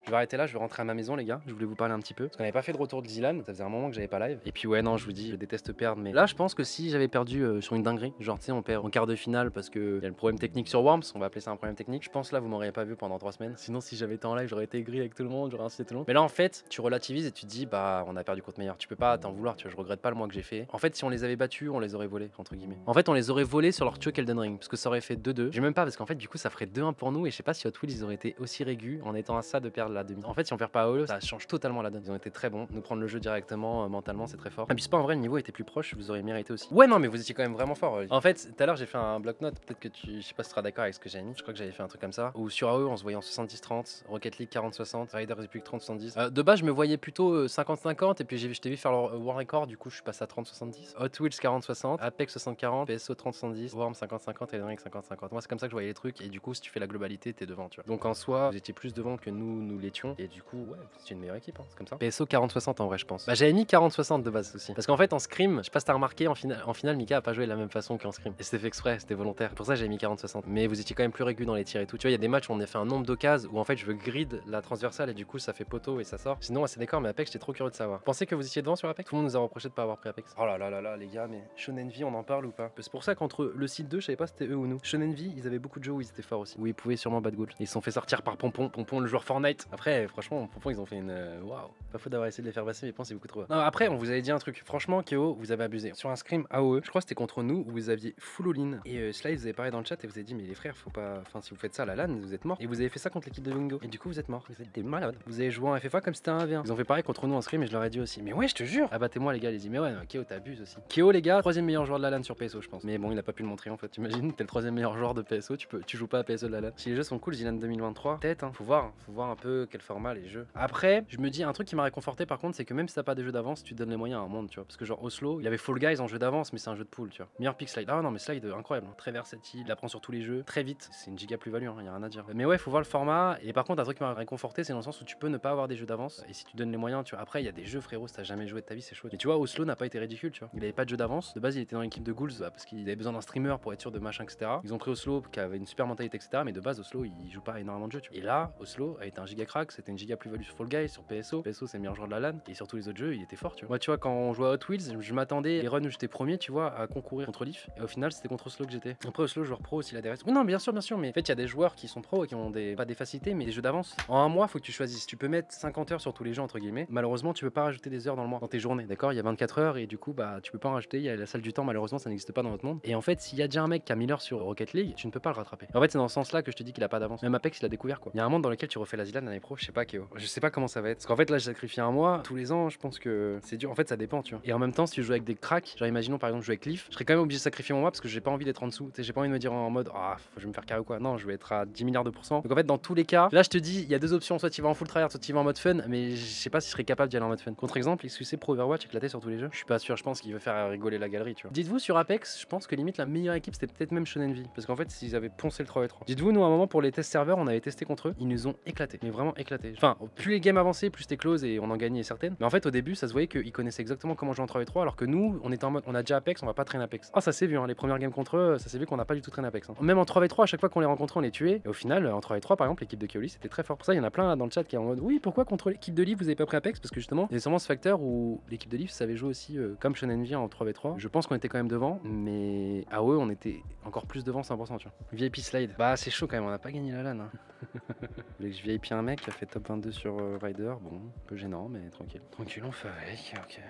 Je vais arrêter là, je vais rentrer à ma maison les gars. Je voulais vous parler un petit peu parce qu'on avait pas fait de retour de Zilan, ça faisait un moment que j'avais pas live. Et puis ouais non, je vous dis, je déteste perdre, mais là je pense que si j'avais perdu sur une dinguerie, genre tu sais on perd en quart de finale parce que y a le problème technique sur Worms, on va appeler ça un problème technique. Je pense là vous m'auriez pas vu pendant 3 semaines. Sinon si j'avais été en live, j'aurais été gris avec tout le monde, j'aurais incité tout le monde. Mais là en fait, tu relativises et tu te dis bah on a perdu contre meilleur. Tu peux pas t'en vouloir, tu vois, je regrette pas le mois que j'ai fait. En fait, si on les avait battus, on les aurait volés entre guillemets. En fait, on les aurait volés sur leur choke Elden Ring parce que ça aurait fait 2-2. J'ai même pas parce qu'en fait du coup ça ferait 2-1 pour nous et je sais pas si Hot Wheels ils auraient été aussi régus en étant à ça de perdre la demi. En fait, si on perd pas à Holo, ça change totalement la donne. Ils ont été très bons. Nous prendre le jeu directement, mentalement, c'est très fort. Et puis c'est pas en vrai, le niveau était plus proche, vous auriez mérité aussi. Ouais, non, mais vous étiez quand même vraiment fort. En fait, tout à l'heure, j'ai fait un bloc-notes. Peut-être que je sais pas si tu seras d'accord avec ce que j'ai mis. Je crois que j'avais fait un truc comme ça. Ou sur AE, on se voyait en 70-30, Rocket League 40-60, Riders Republic 30-70. De base, je me voyais plutôt 50-50 et puis je t'ai vu faire leur War Record, du coup, je suis passé à 30-70. Hot Wheels 40-60, Apex 60-40, PSO 30-70, Worm 50-50 et Elden Ring 50-50. Moi, c'est comme ça que je voyais les trucs et du coup, si tu fais la globalité, t'es devant, tu vois. Donc en soi, vous étiez plus devant que nous l'étions et du coup, ouais, c'est une meilleure équipe, hein, c'est comme ça. PSO 40-60 en vrai, je pense. Bah, j'avais mis 40-60 de base aussi. Parce qu'en fait, en scrim, je sais pas si t'as remarqué, en finale, Mika a pas joué de la même façon qu'en scrim. Et c'était fait exprès, c'était volontaire. Pour ça, j'ai mis 40-60. Mais vous étiez quand même plus régulier dans les tirs et tout. Tu vois, il y a des matchs où on a fait un nombre d'occasions où en fait, je veux grid la transversale et du coup, ça fait poteau et ça sort. Sinon, c'est d'accord, mais Apex, j'étais trop curieux de savoir. Pensez que vous étiez devant sur Apex? Tout le monde nous a reproché de pas avoir pris Apex. Oh là là là là, les gars, mais Shonen V, on en parle ou pas? C'est pour ça qu'entre le site 2, je savais pas si c'était eux ou nous. Shonen V, ils avaient beaucoup de jeux où ils étaient forts aussi. Où ils pouvaient sûrement battre Gold. Ils se sont fait sortir par Pompon. Pompon, le joueur Fortnite. Après, franchement, Pompon, ils ont fait une. Waouh. Pas faute d'avoir essayé de les faire passer, mais je pense c'est beaucoup trop. Non, après, on vous avait dit un truc. Franchement, Keo, vous avez abusé. Sur un scrim AOE, je crois que c'était contre nous où vous aviez full all-in. Et Slice, vous avez parlé dans le chat et vous avez dit, mais les frères, faut pas. Enfin, si vous faites ça à la LAN, vous êtes morts. Et vous avez fait ça contre l'équipe de Wingo. Et du coup, vous êtes morts. Vous êtes des malades. Vous avez joué en FFA comme c'était un 1v1. Ils ont fait pareil contre nous en scrim et je leur ai dit aussi. Mais ouais, je te jure. Abattez-moi, les gars, les dit, mais ouais, Keo, t'abuses aussi. Keo, les gars, troisième meilleur joueur de la LAN sur PSO, je pense. Mais bon, il a pas pu le montrer en fait. T'imagines, t'es le troisième meilleur joueur de PSO, tu joues pas à PSO de la LAN. Si les jeux sont cool, Zilan 2023, peut-être, hein. Faut voir un peu quel format les jeux. Après, je me dis un truc qui m'a réconforté par contre, c'est que même si t'as pas des jeux d'avance, tu donnes les moyens à un monde, tu vois. Parce que genre Oslo, il y avait Fall Guys en jeu d'avance, mais c'est un jeu de pool, tu vois. Meilleur pick slide. Ah non, mais slide incroyable, hein. Très versatile, il apprend sur tous les jeux, très vite, c'est une giga plus-value, hein, y a rien à dire. Mais ouais, faut voir le format. Et par contre, un truc qui m'a réconforté, c'est dans le sens où tu peux ne pas avoir des jeux d'avance. Et si tu donnes les moyens, tu vois. Après, il y a des jeux, frérot, si t'as jamais joué de ta vie, c'est chaud. Et tu vois, Oslo n'a pas été ridicule, tu vois. Il avait pas de jeu d'avance. De base, il était dans l'équipe de Ghouls parce qu'il avait besoin d'un streamer pour être sûr de machin, etc. Ils ont pris Oslo qui avait une super mentalité, etc. Mais de base, Oslo, il joue pas énormément de jeux, tu vois. Et là, Oslo a été un giga crack, c'était une giga plus-value sur Fall Guys, sur PSO. PSO, c'est le meilleur joueur de la LAN. Et sur tous les autres jeux, il était fort, tu vois. Moi, tu vois, quand on jouait à Hot Wheels, je m'attendais, les runs où j'étais premier, tu vois, à concourir contre Leaf. Et au final, c'était contre Oslo que j'étais. Après, Oslo, joueur pro aussi, il a des restes. Oui, non, bien sûr, mais en fait, il y a des joueurs qui sont pros et qui ont pas des facilités, mais des jeux d'avance. En un mois, faut que tu choisisses. Tu peux mettre 50 heures sur tous les jeux, entre guillemets. Malheureusement, tu peux pas rajouter des heures dans le mois, dans tes journées, d'accord? Il y a 24 heures et du coup, bah, tu peux pas en rajouter. Il y a la salle du temps, malheureusement, ça n'existe pas dans notre monde. Et en fait, s'il y a déjà un mec qui a 1000 heures sur Rocket League, tu ne peux pas le rattraper. En fait, c'est dans ce sens-là que je te dis qu'il a pas d'avance. Même Apex, il a découvert quoi. Il y a un monde dans lequel tu refais la Zilan l'année pro, je sais pas, Keo. Je sais pas comment ça va être. Parce qu'en fait, là, j'ai sacrifié un mois. Tous les ans, je pense que c'est dur. En fait, ça dépend, tu vois. Et en même temps, si je joue avec des cracks, genre, imaginons par exemple, je joue avec Cliff, je serais quand même obligé de sacrifier mon mois parce que j'ai pas envie d'être en dessous. Tu sais, j'ai pas envie de me dire en mode, ah, je vais me faire carrer ou quoi. Non, je vais être à 10 milliards de pourcents. Donc en fait, dans tous les cas, là, je te dis, il y a deux options. Soit tu vas en full tryhard, soit tu vas en mode fun. Mais je sais pas si je serais capable d'y aller en mode fun. Contre-exemple, XQC Pro Overwatch éclaté sur tous les jeux. Je suis pas sûr, je pense qu'il veut faire rigoler la galerie, tu vois. Dites-vous sur Apex, je pense que limite la meilleure équipe c'était peut-être même Shonen V. Parce qu'en fait, s'ils avaient poncé le 3v3. Dites-vous, nous, à un moment pour les tests serveurs, on avait testé contre eux. Ils nous ont éclaté. Mais vraiment éclaté. Enfin, plus les games avançaient, plus c'était close et on en gagnait certaines. Mais en fait, au début, ça se voyait qu'ils connaissaient exactement comment jouer en 3v3. Alors que nous, on était en mode, on a déjà Apex, on va pas traîner Apex. Ah, ça s'est vu, hein, les premières games contre eux, ça s'est vu qu'on n'a pas du tout traîné Apex. Hein. Même en 3v3, à chaque fois qu'on les rencontrait, on les tuait. Et au final, en 3v3, par exemple, l'équipe de Keoli, c'était très fort. Pour ça, il y en a plein là, dans le chat qui est en mode, oui, pourquoi contre l'équipe de Leaf, vous avez pas pris Apex? Parce que justement, il y a sûrement ce facteur où l'équipe de Leaf savait jouer aussi comme Shonen V en 3v3. Je pense qu'on était quand même devant, mais à eux, on était encore plus devant 100%, tu vois. VIP slide. Bah, c'est chaud quand même, on n'a pas gagné la LAN. Hein. Vous voulez que je VIP un mec qui a fait top 22 sur Rider? Bon, un peu gênant, mais tranquille. Tranquille, on fait avec, ok.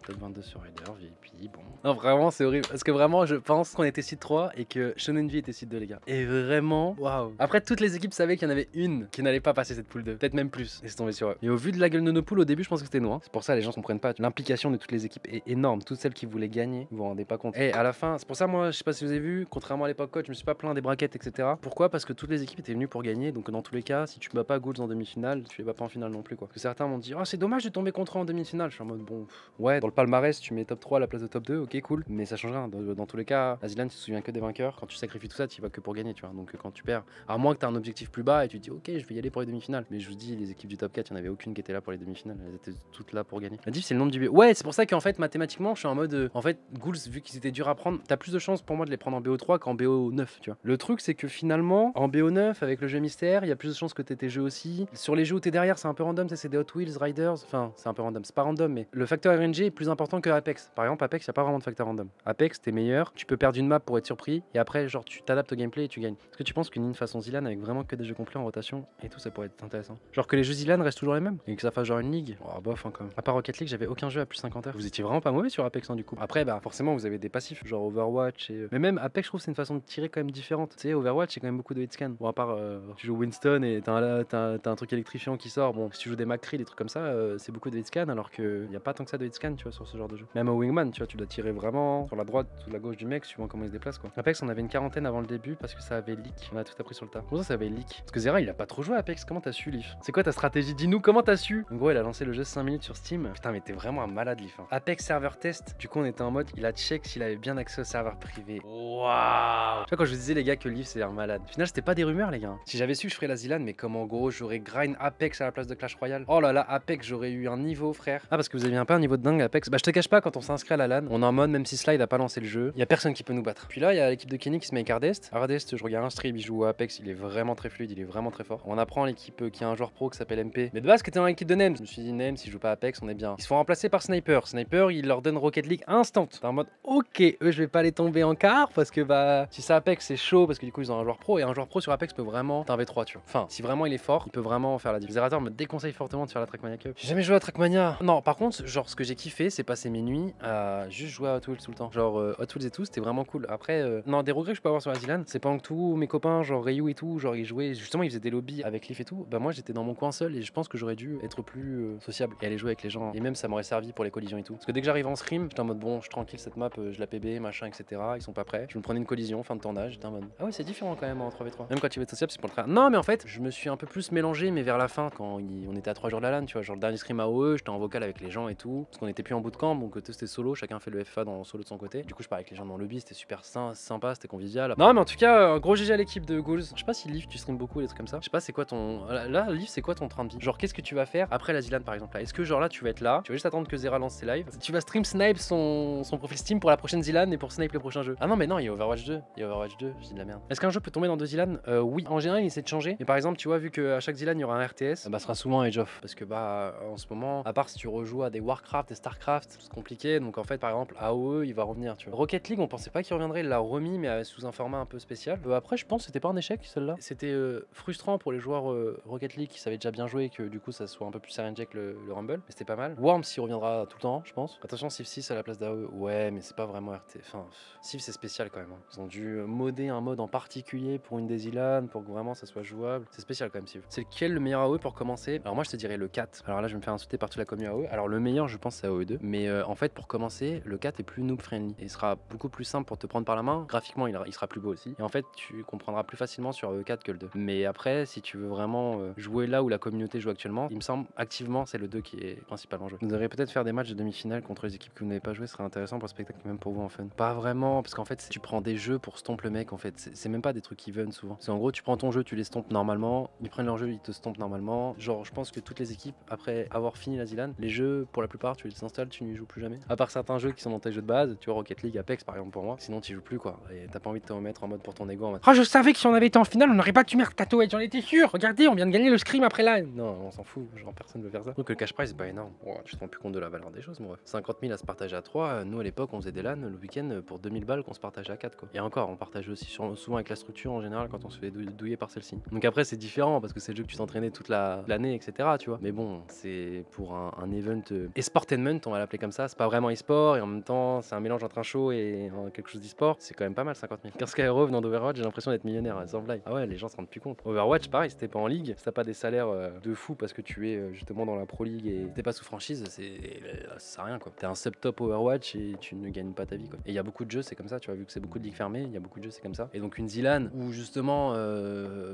Top 22 sur Rider, VIP, bon. Non, vraiment, c'est horrible. Parce que vraiment, je pense qu'on était site 3 et que Shonen V était site 2, les gars. Et vraiment, waouh. Après, toutes les équipes savaient qu'il y en avait une qui n'allait pas passer cette poule 2. Peut-être même plus. Et c'est tombé sur eux. Et au vu de la gueule de nos poules, au début, je pense que c'était nous. Hein. C'est pour ça, les gens comprennent pas. L'implication de toutes les équipes est énorme. Toutes celles qui voulaient gagner, vous vous rendez pas compte. Et à la fin, c'est pour ça, moi, je sais pas si vous avez vu, contrairement à l'époque coach, je me suis pas plaint des braquettes, etc. Pourquoi? Parce que toutes les équipes étaient venues pour gagner. Donc, dans tous les cas, si tu bats pas Ghouls en demi-finale, tu les bats pas en finale non plus, quoi. Parce que certains m'ont dit, oh, c'est dommage de tomber contre eux en demi-finale. Je suis en mode, bon, ouais, dans le palmarès, tu mets top 3 à la place de top 2, ok, cool, mais ça change rien. Dans tous les cas, la Zilan, tu te souviens que des vainqueurs. Quand tu sacrifies tout ça, tu y vas que pour gagner, tu vois. Donc quand tu perds, à moins que tu aies un objectif plus bas et tu te dis, ok, je vais y aller pour les demi-finales. Mais je vous dis, les équipes du top 4, il n'y en avait aucune qui était là pour les demi-finales. Elles étaient toutes là pour gagner. La diff, c'est le nombre du BO. Ouais, c'est pour ça qu'en fait, mathématiquement, je suis en mode. En fait, Ghouls, vu qu'ils étaient durs à prendre, t'as plus de chances pour moi de les prendre en BO3 qu'en BO9, tu vois. Le truc, c'est que finalement, en BO9, avec le jeu mystère, il y a plus de chances que t'aies tes jeux aussi. Sur les jeux où t'es derrière, c'est un peu random, c'est des Hot Wheels, Riders. Enfin, c'est un peu random, c'est pas random, mais le facteur RNG est plus important que Apex. Par exemple, Apex, il n'y a pas vraiment de facteur random. Apex, t'es meilleur, tu peux perdre une map pour être surpris, et après, genre, tu t'adaptes au gameplay et tu gagnes. Est-ce que tu penses qu'une ligne façon Zilan avec vraiment que des jeux complets en rotation et tout, ça pourrait être intéressant? Genre que les jeux Zilan restent toujours les mêmes et que ça fasse genre une ligue? Oh, bof, hein, quand même. À part Rocket League, j'avais aucun jeu à plus 50 heures. Vous étiez vraiment pas mauvais sur Apex, hein, du coup. Après, bah, forcément, vous avez des passifs, genre Overwatch et. Mais même Apex, je trouve, c'est une façon de tirer quand même différente. Tu sais, Overwatch, c'est quand même beaucoup de hitscan. Bon, à part, tu joues Winston et t'as un truc électrifiant qui sort. Bon, si tu joues des McCree, des trucs comme ça, c'est beaucoup de hitscan alors qu'il n'y a pas tant que ça de hitscan, tu vois, sur ce genre de jeu. Même au Wingman, tu vois, tu dois tirer vraiment sur la droite ou la gauche du mec, suivant comment il se déplace, quoi. Apex, on avait une quarantaine avant le début parce que ça avait leak. On a tout appris sur le tas. Comment ça avait leak? Parce que Zera, il a pas trop joué à Apex. Comment t'as su, Leaf? C'est quoi ta stratégie? Dis-nous, comment t'as su? En gros, il a lancé le jeu 5 minutes sur Steam. Putain, mais t'es vraiment un malade, Leaf. Hein. Apex serveur test. Du coup, on était en mode, il a check s'il avait bien accès au serveur privé. Waouh! Tu vois, quand je vous disais, les gars, que Leaf, c'est un malade. Au final, c'était pas des rumeurs, les gars. Si j'avais su, je ferais la Zilan, mais comme en gros, j'aurais grind Apex à la place de Clash Royale. Oh là là, Apex, j'aurais eu un niveau, frère. Ah, parce que vous aviez un peu un niveau de dingue, Apex. Bah, je te cache pas, quand on s'inscrit à la LAN, on est en mode, même si Slide a pas lancé le jeu, y a personne qui peut nous battre. Puis là, il y a l'équipe de Kenny qui se met avec Ardest. Ardest, je regarde un stream, il joue à Apex, il est vraiment très fluide, il est vraiment très fort. On apprend l'équipe qui a un joueur pro qui s'appelle MP. Mais de base, qui était dans l'équipe de Nems. Je me suis dit, Nems, s'il joue pas Apex, on est bien. Ils se font remplacer par Sniper. Sniper, il leur donne Rocket League instant. T'es en mode, ok, eux, je vais pas les tomber en quart parce que bah, si c'est Apex, c'est chaud parce que du coup, ils ont un joueur pro et un joueur pro sur Apex peut vraiment. T'es un V3, tu vois. Enfin, si vraiment il est fort, il peut vraiment faire la diff. Zerator me déconseille fortement de faire la Trackmania Cup. J'ai jamais joué à Trackmania. Non, par contre, genre, ce que j'ai kiffé, c'est passer mes nuits à juste jouer à Hot Wheels tout le temps. Genre, Hot Wheels et tout, c'était vraiment cool. Après, non, des regrets que je peux avoir sur la Zilan, c'est pas que tous mes copains, genre Ryu et tout, genre ils jouaient, justement, ils faisaient des lobbies avec Leaf et tout. Bah, moi, j'étais dans mon coin seul et je pense que j'aurais dû être plus sociable et aller jouer avec les gens. Et même, ça m'aurait servi pour les collisions et tout. Parce que dès que j'arrive en scrim, j'étais en mode bon, je suis tranquille cette map, je la PB, machin, etc. Ils sont pas prêts. Je me prenais une collision, fin de tournage, j'étais en mode ah ouais, c'est différent quand même en 3v3. Même quand tu veux être sociable, c'est pour le travail. Non, mais en fait, je me suis un peu plus mélangé, mais vers la fin, quand on était à 3 jours de la LAN, tu vois, genre le dernier scrim AOE, j'étais en vocal avec les gens et tout. Parce qu'on était plus en bootcamp, donc c'était solo, chacun fait le FA dans solo de son côté. Du coup, je parlais avec les gens dans le lobby, c'était super sympa, c'était convivial. Non, mais en tout cas, gros GG à l'équipe de Ghouls. Je sais pas si Leaf, tu stream beaucoup, des trucs comme ça. Je sais pas, c'est quoi ton. Là, Leaf, c'est quoi ton train de vie? Genre, qu'est-ce que tu vas faire après la Zilan par exemple là? Est-ce que, genre là, tu vas être là, tu vas juste attendre que Zera lance ses lives, tu vas stream snipe son profil Steam pour la prochaine Zilan et pour snipe le prochain jeu? Ah non, mais non, il y a Overwatch 2. Il y a Overwatch 2, je dis de la merde. Est-ce qu'un jeu peut tomber dans 2 Zilan? Oui, en général, il essaie de changer. Mais par exemple, tu vois, vu qu'à chaque Zilan, il y aura un RTS, bah, ce sera souvent Age of. Parce que, bah, en ce moment, à part si tu rejoues à des Warcraft, des Starcraft, c'est compliqué. Donc, en fait, par exemple, AOE, il va revenir, tu vois. Rocket League, on pensait pas qu'il reviendrait, il l'a remis, mais sous un format un peu spécial. Après, je pense que c'était pas un échec, celle-là. C'était frustrant pour les joueurs Rocket League qui savaient déjà bien jouer, que du coup, ça soit un peu plus RNG que le Rumble. Mais c'était pas mal. Worms, il reviendra tout le temps, je pense. Attention, Civ 6 à la place d'AOE. Ouais, mais c'est pas vraiment RT. Enfin, Civ, c'est spécial quand même. Hein. Ils ont dû modder un mode en particulier pour une des Zilan, pour que vraiment ça soit jouable. C'est spécial quand même, Civ. C'est lequel le meilleur AOE pour commencer? Alors, moi, je te dirais le 4. Alors là, je vais me faire insulter par toute la commu AOE. Alors, le meilleur, je pense, c'est AOE 2. Mais en fait, pour commencer, le 4 est plus noob friendly. Et il sera beaucoup plus simple pour te prendre par la main. Graphiquement, il sera plus beau aussi. Et en fait, tu comprendras plus facilement sur AOE 4 que le 2. Mais après, si tu veux vraiment jouer là où la communauté joue actuellement, il me semble activement, c'est le 2 qui est principalement joué. Vous devriez peut-être faire des matchs de demi-finale contre les équipes que vous n'avez pas joué, ce serait intéressant pour le spectacle, même pour vous en fun. Pas vraiment, parce qu'en fait, tu prends des jeux pour stomp le mec, en fait. C'est même pas des trucs even souvent. C'est en gros, tu prends ton jeu, tu les stompes normalement, ils prennent leur jeu, ils te stompent normalement. Genre, je pense que toutes les équipes, après avoir fini la Zilan, les jeux, pour la plupart, tu les installes, tu n'y joues plus jamais. À part certains jeux qui sont dans tes jeux de base, tu vois, Rocket League, Apex par exemple pour moi, sinon tu joues plus quoi. Et t'as pas envie de te remettre en mode pour ton ego en mode oh, je savais que si on avait été en finale, on n'aurait pas tué Mercato, j'en étais sûr. Regardez, on vient de gagner le scrim après là. Non, on s'en fout, genre personne veut faire ça. Donc le cash prize, c'est pas énorme. Oh, tu te rends plus compte de la valeur des choses, mon ref. 50 000 à se partager à 3. Nous à l'époque, on faisait des LAN le week-end pour 2000 balles qu'on se partageait à 4 quoi. Et encore, on partageait aussi souvent avec la structure en général quand on se fait douiller par celle-ci. Donc après, c'est différent parce que c'est le jeu que tu t'entraînais toute l'année, etc. Tu vois. Mais bon, c'est pour un event esportainment, on va l'appeler comme ça. C'est pas vraiment e-sport et en même temps, c'est un mélange entre un show et quelque chose d'e-sport. C'est quand même pas mal, 50 000. 15 € venant d'Overwatch, j'ai l'impression d'être millionnaire, sans blague. Ah ouais, les gens se rendent plus compte. Overwatch, pareil, c'était pas en ligue, si t'as pas des salaires de fou parce que tu es justement dans la Pro League et t'es pas sous franchise, ça sert à rien quoi. T'es un sub-top Overwatch et tu ne gagnes pas ta vie quoi. Et il y a beaucoup de jeux, c'est comme ça, tu vois, vu que c'est beaucoup de ligues fermées, il y a beaucoup de jeux, c'est comme ça. Et donc une Zilan où justement,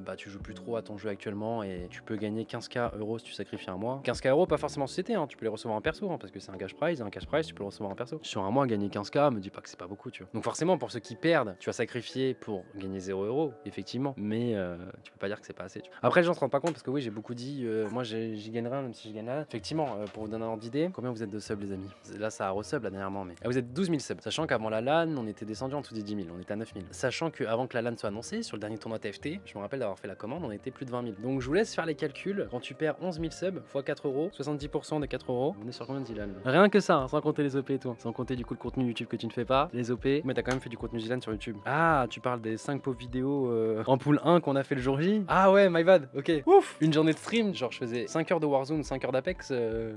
bah tu joues plus trop à ton jeu actuellement et tu peux gagner 15K € si tu sacrifies un mois. 15K € pas forcément société, hein, tu peux les recevoir en perso hein, parce que c'est un gars cash prize, et un cash prize, tu peux le recevoir en perso. Sur un mois, gagner 15K, me dis pas que c'est pas beaucoup, tu vois. Donc forcément, pour ceux qui perdent, tu vas sacrifier pour gagner 0 €, effectivement, mais tu peux pas dire que c'est pas assez. Tu vois. Après, les gens se rendent pas compte parce que oui, j'ai beaucoup dit, moi j'y gagne rien, même si je gagne rien. Effectivement, pour vous donner un ordre d'idée, combien vous êtes de subs, les amis? Là, ça a resub là dernièrement, mais vous êtes 12 000 subs. Sachant qu'avant la LAN, on était descendu en dessous des 10 000, on était à 9 000. Sachant qu'avant que la LAN soit annoncée, sur le dernier tournoi TFT, je me rappelle d'avoir fait la commande, on était plus de 20 000. Donc je vous laisse faire les calculs. Quand tu perds 11 000 subs x 4 €, 70% de 4 €, on est sur combien de Zilan? Rien que ça, hein, sans compter les OP et tout. Sans compter du coup le contenu YouTube que tu ne fais pas, les OP, mais t'as quand même fait du contenu Zilan sur YouTube. Ah, tu parles des 5 pauvres vidéos en pool 1 qu'on a fait le jour J. Ah ouais, my bad, ok. Ouf, une journée de stream, genre je faisais 5 heures de Warzone, 5 heures d'Apex,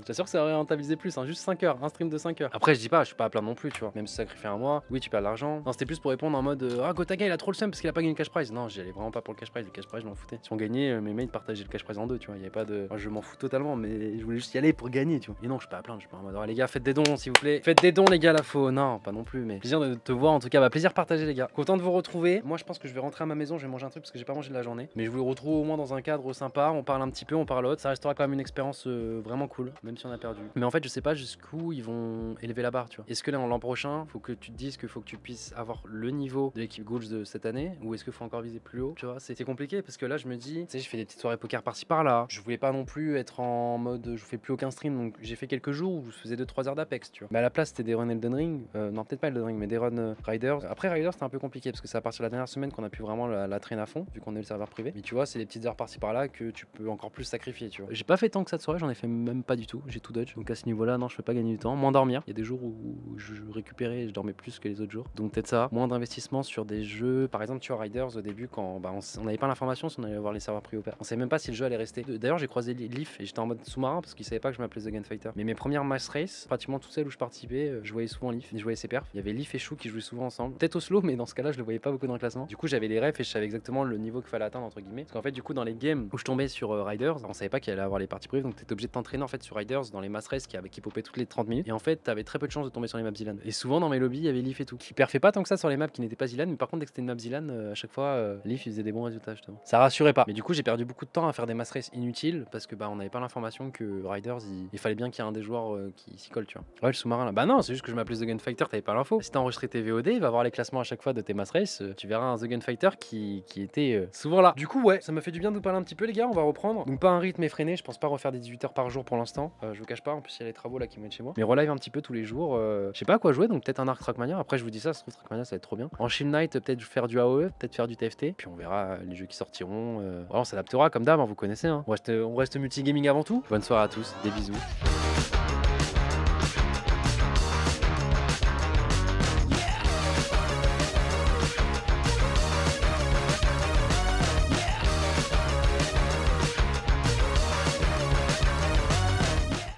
j'assure que ça aurait rentabilisé plus, hein, juste 5 heures, un stream de 5 heures. Après je dis pas, je suis pas à plaindre non plus, tu vois. Même si ça sacrifie un mois, oui tu perds de l'argent. Non, c'était plus pour répondre en mode ah Gotaga il a trop le seum parce qu'il a pas gagné le cash prize. Non, j'y allais vraiment pas pour le cash prize, le cash prize je m'en foutais. Si on gagnait, mes mates partageaient le cash prize en deux, tu vois. Il y avait pas de. Moi, je m'en fous totalement, mais je voulais juste y aller pour gagner, tu vois. Et non, je suis pas à plaindre, je suis pas en mode les gars, faites des dons s'il vous plaît. Faites des dons les gars, la faux. Non, pas non plus, mais plaisir de te voir en tout cas, bah plaisir partagé les gars. Content de vous retrouver. Moi je pense que je vais rentrer à ma maison, je vais manger un truc parce que j'ai pas mangé de la journée. Mais je vous retrouve au moins dans un cadre sympa, on parle un petit peu, on parle autre. Ça restera quand même une expérience vraiment cool, même si on a perdu. Mais en fait, je sais pas jusqu'où ils vont élever la barre, tu vois. Est-ce que là, en l'an prochain, faut que tu te dises qu'il faut que tu puisses avoir le niveau de l'équipe Gauls de cette année, ou est-ce qu'il faut encore viser plus haut, tu vois. C'est compliqué parce que là, je me dis, tu sais, je fais des petites soirées poker par-ci par-là. Je voulais pas non plus être en mode, je fais plus aucun stream, donc j'ai fait quelques jours où je faisais 2-3 heures d'Apex, tu vois. Mais à la place, c'était des runs Elden Ring, non, peut-être pas Elden Ring, mais des runs Riders. Après, Riders, c'était un peu compliqué parce que c'est à partir de la dernière semaine qu'on a pu vraiment la traîne à fond, vu qu'on est le serveur privé. Mais tu vois, c'est des petites heures par-ci par-là que tu peux encore plus sacrifier, tu vois. J'ai pas fait tant que ça de soirée, j'en ai fait même pas du tout. J'ai tout dodge. Donc à ce niveau-là, non, je peux pas gagner du temps. Moins dormir. Il y a des jours où je récupérais et je dormais plus que les autres jours. Donc peut-être ça. Moins d'investissement sur des jeux. Par exemple, tu vois, Riders au début, quand on n'avait pas l'information si on allait voir les serveurs privés ou pas. On savait même pas si le jeu allait rester. D'ailleurs, j'ai croisé Leaf et j'étais en mode sous-marin parce qu'il savait pas que je m'appelais The Gunfighter. Mais mes premières mass race, pratiquement toutes celles où je participais, je voyais souvent Leaf et je voyais ses perfs. Il y avait Leaf et Chou qui jouaient souvent ensemble. Peut-être au slow, mais dans ce cas-là, je le voyais pas beaucoup dans le classement. Du coup, j'avais les refs et je savais exactement le niveau qu'il fallait atteindre entre guillemets. Parce qu'en fait, du coup, dans les games où je tombais sur Riders, on savait pas qu'il allait avoir les parties privées, donc t'étais obligé de t'entraîner en fait sur Riders dans les mass race qui popaient toutes les 30 minutes. Et en fait, t'avais très peu de chances de tomber sur les maps Zilan. Et souvent dans mes lobbies, il y avait Leaf et tout. Qui perfait pas tant que ça sur les maps qui n'étaient pas Zilan, mais par contre, dès que c'était une map Zilan, à chaque fois, Leaf il faisait des bons résultats justement. Ça rassurait pas. Mais du coup, j'ai perdu beaucoup de temps à faire des mass race inutiles parce que bah on n'avait pas l'information que Riders, il fallait bien qu'il y ait un des joueurs qui s'y colle, tu vois. Ouais, le sous-marin là. Bah non, c'est juste que je m'appelais The Gunfighter, t'avais pas l'info. Si t'as enregistré tes VOD, il va voir les classements à chaque fois de tes mass race. Tu verras un The Gunfighter qui était souvent là. Du coup, ouais, ça m'a fait du bien de vous parler un petit peu, les gars. On va reprendre. Donc, pas un rythme effréné. Je pense pas refaire des 18 heures par jour pour l'instant. Je vous cache pas. En plus, il y a les travaux là qui vont être chez moi. Mais relive un petit peu tous les jours. Je sais pas à quoi jouer. Donc, peut-être un Arc Trackmania. Après, je vous dis ça. Se trouve, Trackmania, ça va être trop bien. En Shield Knight, peut-être faire du AOE, peut-être faire du TFT. Puis, on verra les jeux qui sortiront. Voilà, on s'adaptera comme d'hab. Hein, vous connaissez. Hein. On reste multigaming avant tout. Bonne soirée à tous. Des bisous.